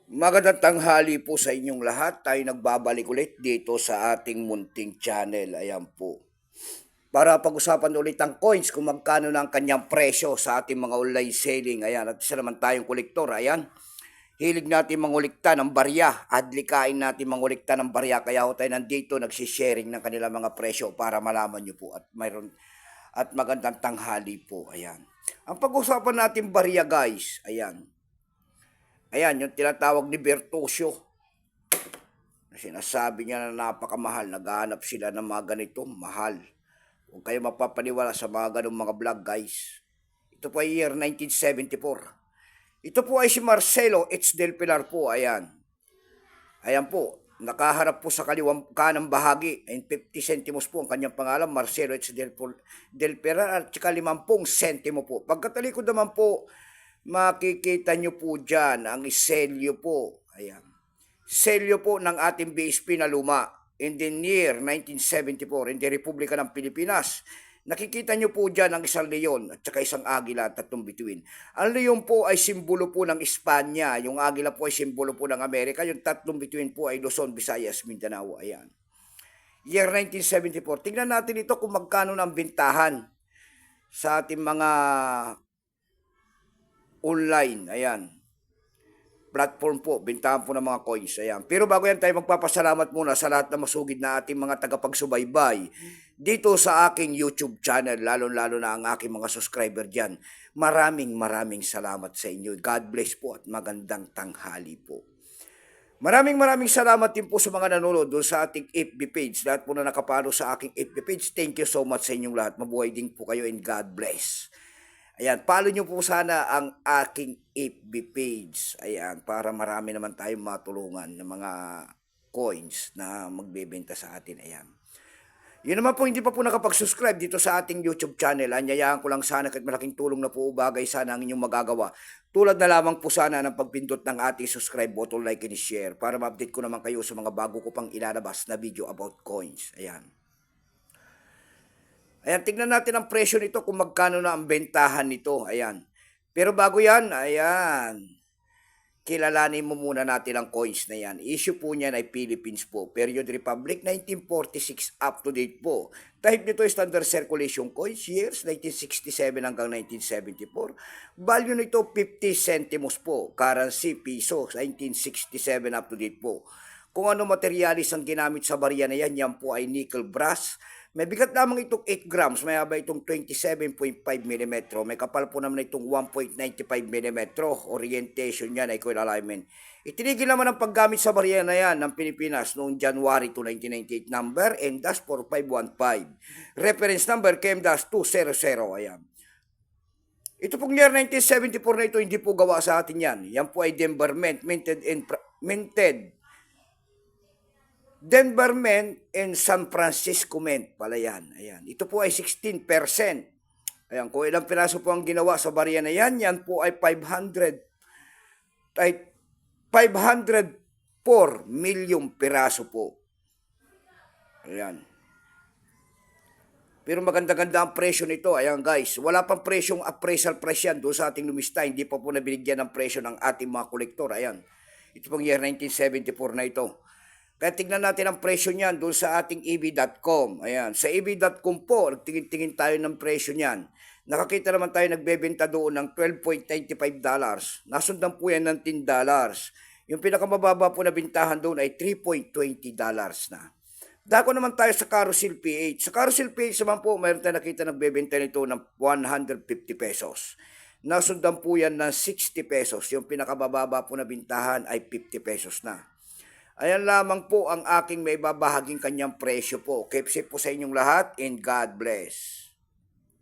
Magandang tanghali po sa inyong lahat. Tayo nagbabalik ulit dito sa ating munting channel. Ayan po. Para pag-usapan ulit ang coins kung magkano na ang kanyang presyo sa ating mga online selling. Ayan. At isa naman tayong kolektor. Ayan. Hilig natin mangulikta ng barya. Adlikain natin mangulikta ng barya. Kaya ho tayo nandito nagsisharing ng kanilang mga presyo para malaman nyo po. At magandang tanghali po. Ayan. Ang pag-usapan natin barya guys. Ayan. Ayan, yung tinatawag ni Bertusio. Sinasabi niya na napakamahal. Naghahanap sila ng mga ganito, mahal. Huwag kayo mapapaniwala sa mga ganong mga vlog, guys. Ito po ay year 1974. Ito po ay si Marcelo H. Del Pilar po, ayan. Ayan po, nakaharap po sa kaliwang kanang bahagi. Ay 50 centimos po ang kanyang pangalan, Marcelo H. Del Pilar, at saka 50 sentimo po. Pagkatalikod naman po, makikita nyo po dyan ang selyo po. Ayan. Selyo po ng ating BSP na luma in the year 1974 in the Republika ng Pilipinas. Nakikita nyo po dyan ang isang leon at saka isang agila, tatlong bituin. Ang leon po ay simbolo po ng Espanya. Yung agila po ay simbolo po ng Amerika. Yung tatlong bituin po ay Luzon, Visayas, Mindanao. Ayan. Year 1974. Tingnan natin ito kung magkano ng bintahan sa ating mga online, ayan. Platform po, bintahan po ng mga coins, ayan. Pero bago yan tayo magpapasalamat muna sa lahat na masugid na ating mga tagapagsubaybay dito sa aking YouTube channel, lalo-lalo na ang aking mga subscriber dyan. Maraming salamat sa inyo. God bless po at magandang tanghali po. Maraming salamat din po sa mga nanonood doon sa ating FB page. Lahat po na nakapalo sa aking FB page, thank you so much sa inyong lahat. Mabuhay din po kayo and God bless. Ayan, follow nyo po sana ang aking FB page. Ayan, para marami naman tayong matulungan ng mga coins na magbebenta sa atin. Ayan. Yun naman po, hindi pa po nakapag-subscribe dito sa ating YouTube channel. Anyayaan ko lang sana kahit malaking tulong na po bagay sana ang inyong magagawa. Tulad na lamang po sana ng pagpindot ng ating subscribe button, like and share para ma-update ko naman kayo sa mga bago ko pang ilalabas na video about coins. Ayan. Ayan, tignan natin ang presyo nito kung magkano na ang bentahan nito. Ayan. Pero bago yan, ayan. Kilalanin mo muna natin ang coins na yan. Issue po niyan ay Philippines po. Period Republic, 1946 up to date po. Type nito ay Standard Circulation Coins, years 1967 hanggang 1974. Value nito 50 centimos po. Currency, peso, 1967 up to date po. Kung ano materialis ang ginamit sa barya na yan, yan po ay nickel brass. May bigat lamang itong 8 grams, may haba itong 27.5 mm. May kapal po naman itong 1.95 mm. Orientation niyan ay coil alignment. Itinigil naman ang paggamit sa barya na yan ng Pilipinas noong January 2, 1998. Number N-4515. Reference number KM-200. Ayan. Ito pong year 1974 na ito, hindi po gawa sa atin yan. Yan po ay Denver Mint, Denver Mint and San Francisco Mint pala yan. Ayan. Ito po ay 16%. Ayan, kung ilang piraso po ang ginawa sa barya na yan, yan po ay 504 milyong piraso po. Ayan. Pero maganda-ganda ang presyo nito. Ayan guys, wala pang presyong appraisal price yan doon sa ating lumista. Hindi pa po nabinigyan ng presyo ng ating mga kolektor. Ayan. Ito pong year 1974 na ito. Kaya tignan natin ang presyo niyan doon sa ating EB.com. Ayan, sa EB.com po, nagtingin-tingin tayo ng presyo niyan. Nakakita naman tayo nagbebenta doon ng $12.95. Nasundan po yan ng $10. Yung pinakamababa po na bintahan doon ay $3.20 na. Dako naman tayo sa Carousel PH. Sa Carousel PH naman po, mayroon tayo nakita nagbebenta nito ng 150 pesos. Nasundan po yan ng 60 pesos. Yung pinakabababa po na bintahan ay 50 pesos na. Ayan lamang po ang aking may babahaging kanyang presyo po. Keep safe po sa inyong lahat and God bless.